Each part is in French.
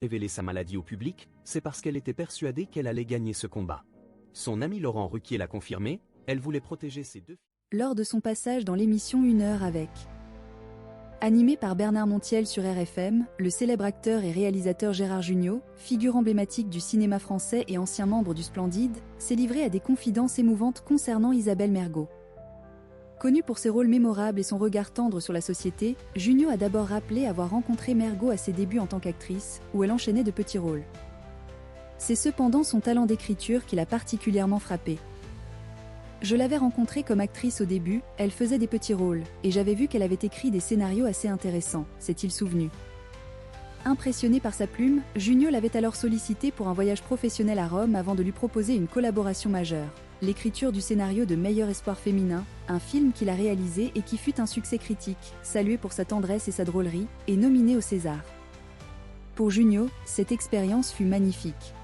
Révéler sa maladie au public, c'est parce qu'elle était persuadée qu'elle allait gagner ce combat. Son ami Laurent Ruquier l'a confirmé, elle voulait protéger ses deux filles. Lors de son passage dans l'émission 1 heure avec. Animé par Bernard Montiel sur RFM, le célèbre acteur et réalisateur Gérard Jugnot, figure emblématique du cinéma français et ancien membre du Splendide, s'est livré à des confidences émouvantes concernant Isabelle Mergo. Connu pour ses rôles mémorables et son regard tendre sur la société, Jugnot a d'abord rappelé avoir rencontré Mergo à ses débuts en tant qu'actrice, où elle enchaînait de petits rôles. C'est cependant son talent d'écriture qui l'a particulièrement frappé. Je l'avais rencontrée comme actrice au début, elle faisait des petits rôles, et j'avais vu qu'elle avait écrit des scénarios assez intéressants, s'est-il souvenu. Impressionné par sa plume, Jugnot l'avait alors sollicité pour un voyage professionnel à Rome avant de lui proposer une collaboration majeure, l'écriture du scénario de Meilleur espoir féminin, un film qu'il a réalisé et qui fut un succès critique, salué pour sa tendresse et sa drôlerie, et nominé au César. Pour Jugnot, cette expérience fut magnifique.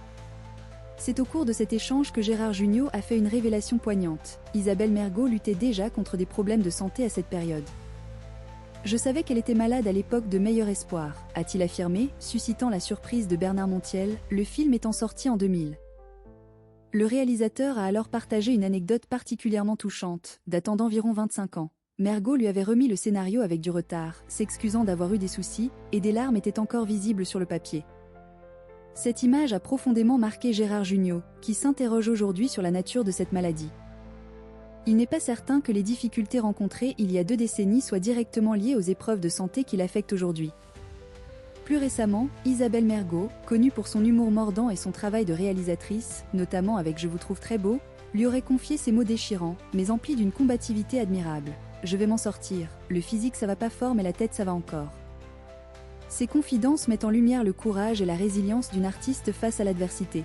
C'est au cours de cet échange que Gérard Jugnot a fait une révélation poignante. Isabelle Mergo luttait déjà contre des problèmes de santé à cette période. Je savais qu'elle était malade à l'époque de Meilleur espoir, a-t-il affirmé, suscitant la surprise de Bernard Montiel, le film étant sorti en 2000. Le réalisateur a alors partagé une anecdote particulièrement touchante, datant d'environ 25 ans. Mergo lui avait remis le scénario avec du retard, s'excusant d'avoir eu des soucis, et des larmes étaient encore visibles sur le papier. Cette image a profondément marqué Gérard Jugnot, qui s'interroge aujourd'hui sur la nature de cette maladie. Il n'est pas certain que les difficultés rencontrées il y a 2 décennies soient directement liées aux épreuves de santé qui l'affectent aujourd'hui. Plus récemment, Isabelle Mergo, connue pour son humour mordant et son travail de réalisatrice, notamment avec Je vous trouve très beau, lui aurait confié ces mots déchirants, mais emplis d'une combativité admirable. « Je vais m'en sortir, le physique ça va pas fort mais la tête ça va encore ». Ces confidences mettent en lumière le courage et la résilience d'une artiste face à l'adversité.